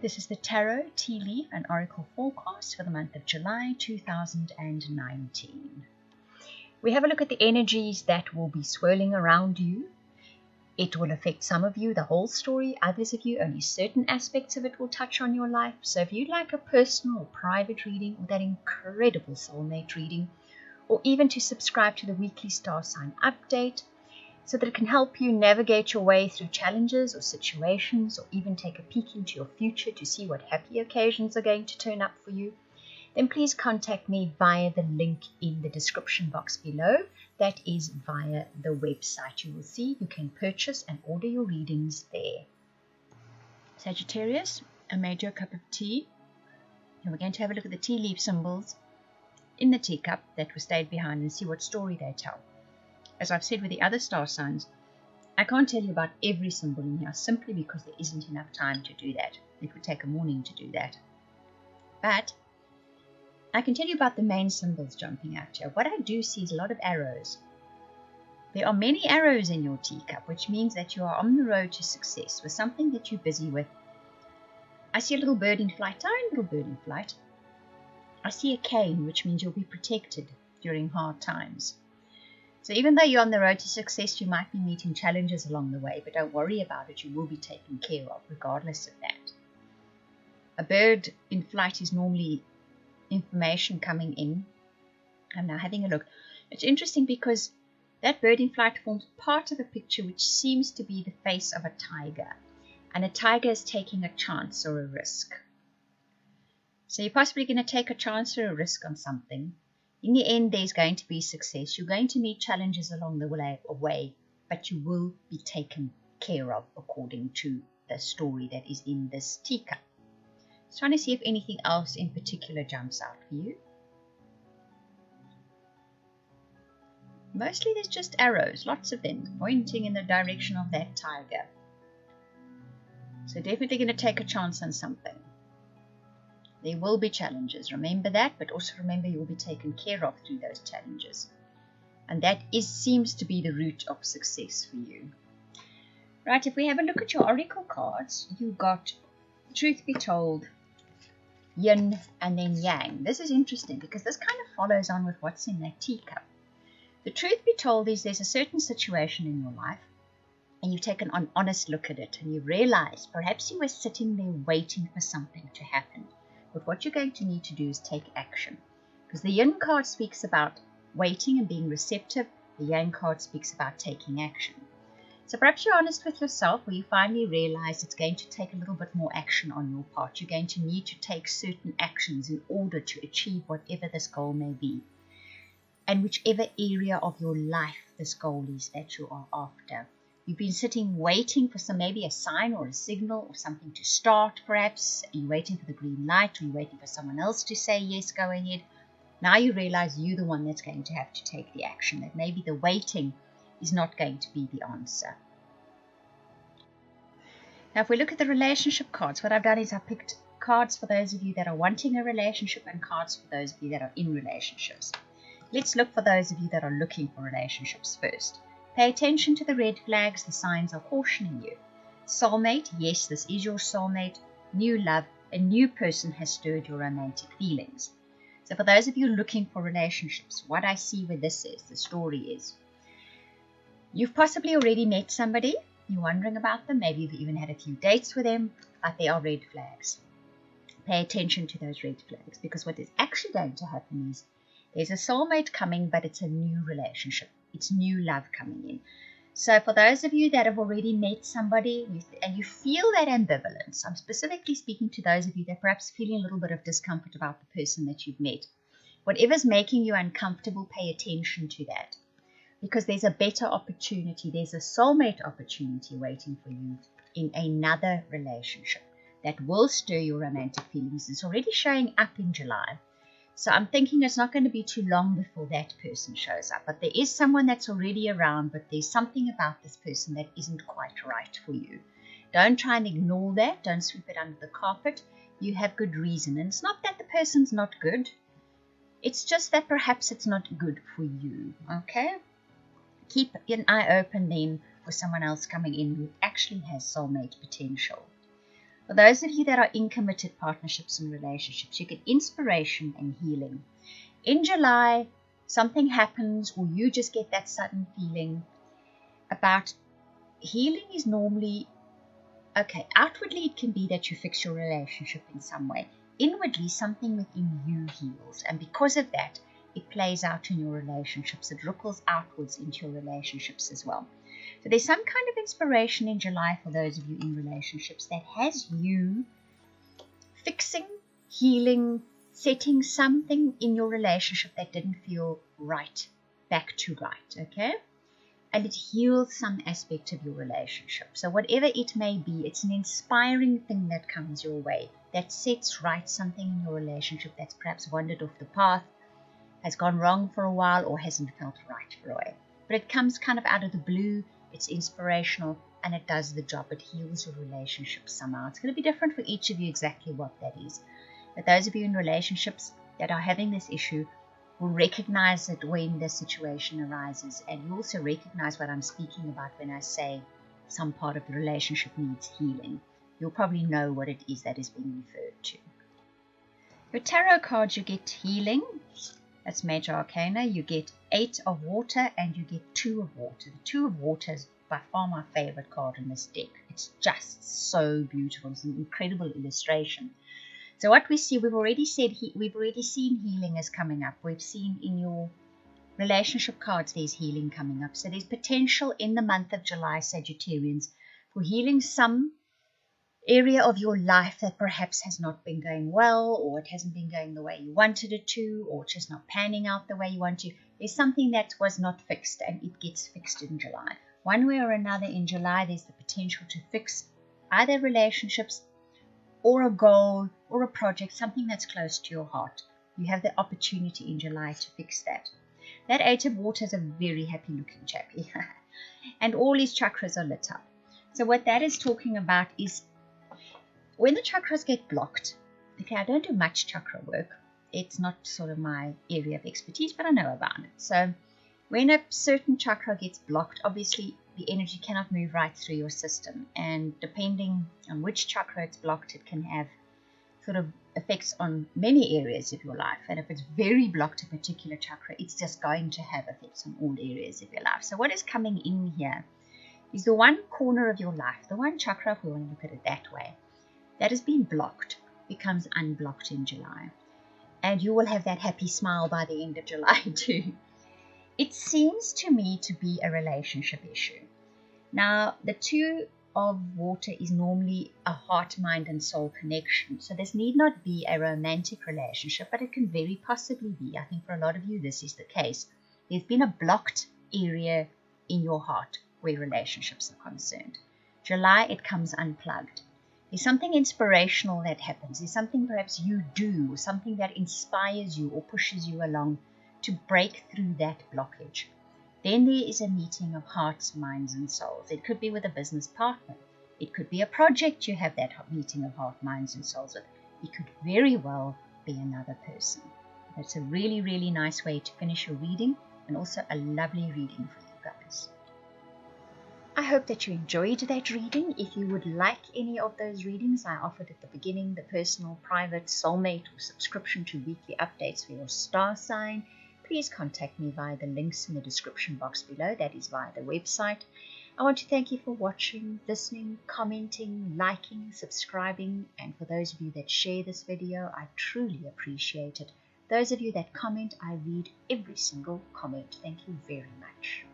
This is the Tarot, Tea Leaf and Oracle forecast for the month of July 2019. We have a look at the energies that will be swirling around you. It will affect some of you, the whole story. Others of you, only certain aspects of it will touch on your life. So if you'd like a personal or private reading, or that incredible soulmate reading, or even to subscribe to the weekly star sign update, so that it can help you navigate your way through challenges or situations, or even take a peek into your future to see what happy occasions are going to turn up for you, then please contact me via the link in the description box below. That is via the website. You will see you can purchase and order your readings there. Sagittarius, I made you a cup of tea, and we're going to have a look at the tea leaf symbols in the teacup that were stayed behind and see what story they tell. As I've said with the other star signs, I can't tell you about every symbol in here simply because there isn't enough time to do that. It would take a morning to do that. But I can tell you about the main symbols jumping out here. What I do see is a lot of arrows. There are many arrows in your teacup, which means that you are on the road to success with something that you're busy with. I see a little bird in flight, tiny little bird in flight. I see a cane, which means you'll be protected during hard times. So even though you're on the road to success, you might be meeting challenges along the way, but don't worry about it. You will be taken care of regardless of that. A bird in flight is normally information coming in. I'm now having a look. It's interesting because that bird in flight forms part of a picture which seems to be the face of a tiger. And a tiger is taking a chance or a risk. So you're possibly going to take a chance or a risk on something. In the end, there's going to be success. You're going to meet challenges along the way, but you will be taken care of according to the story that is in this teacup. Just trying to see if anything else in particular jumps out for you. Mostly there's just arrows, lots of them, pointing in the direction of that tiger. So definitely going to take a chance on something. There will be challenges, remember that, but also remember you'll be taken care of through those challenges. And that seems to be the root of success for you. Right, if we have a look at your oracle cards, you've got Truth Be Told, Yin, and then Yang. This is interesting because this kind of follows on with what's in that teacup. The truth be told is there's a certain situation in your life, and you've taken an honest look at it, and you realize perhaps you were sitting there waiting for something to happen. But what you're going to need to do is take action. Because the Yin card speaks about waiting and being receptive. The Yang card speaks about taking action. So perhaps you're honest with yourself where you finally realize it's going to take a little bit more action on your part. You're going to need to take certain actions in order to achieve whatever this goal may be. And whichever area of your life this goal is that you are after. You've been sitting waiting for maybe a sign or a signal or something to start perhaps. You're waiting for the green light, or you're waiting for someone else to say yes, go ahead. Now you realize you're the one that's going to have to take the action, that maybe the waiting is not going to be the answer. Now if we look at the relationship cards, what I've done is I picked cards for those of you that are wanting a relationship and cards for those of you that are in relationships. Let's look for those of you that are looking for relationships first. Pay attention to the red flags, the signs are cautioning you. Soulmate, yes, this is your soulmate. New love, a new person has stirred your romantic feelings. So for those of you looking for relationships, what I see with this is, the story is, you've possibly already met somebody, you're wondering about them, maybe you've even had a few dates with them, but there are red flags. Pay attention to those red flags, because what is actually going to happen is, there's a soulmate coming, but it's a new relationship. It's new love coming in. So for those of you that have already met somebody and you feel that ambivalence, I'm specifically speaking to those of you that perhaps feeling a little bit of discomfort about the person that you've met. Whatever's making you uncomfortable, pay attention to that. Because there's a better opportunity. There's a soulmate opportunity waiting for you in another relationship that will stir your romantic feelings. It's already showing up in July. So I'm thinking it's not going to be too long before that person shows up. But there is someone that's already around, but there's something about this person that isn't quite right for you. Don't try and ignore that. Don't sweep it under the carpet. You have good reason. And it's not that the person's not good. It's just that perhaps it's not good for you. Okay? Keep an eye open then for someone else coming in who actually has soulmate potential. For those of you that are in committed partnerships and relationships, you get inspiration and healing. In July, something happens, or you just get that sudden feeling about healing. Is normally, okay, outwardly it can be that you fix your relationship in some way. Inwardly, something within you heals, and because of that, it plays out in your relationships. It ripples outwards into your relationships as well. So there's some kind of inspiration in July for those of you in relationships that has you fixing, healing, setting something in your relationship that didn't feel right back to right, okay? And it heals some aspect of your relationship. So whatever it may be, it's an inspiring thing that comes your way, that sets right something in your relationship that's perhaps wandered off the path, has gone wrong for a while, or hasn't felt right for a while. But it comes kind of out of the blue, it's inspirational, and it does the job. It heals your relationship somehow. It's going to be different for each of you exactly what that is. But those of you in relationships that are having this issue will recognize it when the situation arises, and you also recognize what I'm speaking about when I say some part of the relationship needs healing. You'll probably know what it is that is being referred to. Your tarot cards, you get healing. That's Major Arcana. You get 8 of water and you get 2 of water. The 2 of water is by far my favorite card in this deck. It's just so beautiful. It's an incredible illustration. So what we see, we've already seen healing is coming up. We've seen in your relationship cards there's healing coming up. So there's potential in the month of July, Sagittarians, for healing some area of your life that perhaps has not been going well, or it hasn't been going the way you wanted it to, or just not panning out the way you want to. There's something that was not fixed, and it gets fixed in July. One way or another in July, there's the potential to fix either relationships or a goal or a project, something that's close to your heart. You have the opportunity in July to fix that. That 8 of water is a very happy looking chappy. And all his chakras are lit up. So what that is talking about is when the chakras get blocked. Okay, I don't do much chakra work. It's not sort of my area of expertise, but I know about it. So when a certain chakra gets blocked, obviously the energy cannot move right through your system. And depending on which chakra it's blocked, it can have sort of effects on many areas of your life. And if it's very blocked, a particular chakra, it's just going to have effects on all areas of your life. So what is coming in here is the one corner of your life, the one chakra, if we want to look at it that way, that has been blocked, becomes unblocked in July. And you will have that happy smile by the end of July too. It seems to me to be a relationship issue. Now, the 2 of water is normally a heart, mind, and soul connection. So this need not be a romantic relationship, but it can very possibly be. I think for a lot of you, this is the case. There's been a blocked area in your heart where relationships are concerned. July, it comes unplugged. There's something inspirational that happens. There's something perhaps you do, something that inspires you or pushes you along to break through that blockage. Then there is a meeting of hearts, minds, and souls. It could be with a business partner. It could be a project you have that meeting of heart, minds, and souls with. It could very well be another person. That's a really, really nice way to finish your reading, and also a lovely reading for you guys. I hope that you enjoyed that reading. If you would like any of those readings I offered at the beginning, the personal, private, soulmate, or subscription to weekly updates for your star sign, please contact me via the links in the description box below. That is via the website. I want to thank you for watching, listening, commenting, liking, subscribing, and for those of you that share this video, I truly appreciate it. Those of you that comment, I read every single comment. Thank you very much.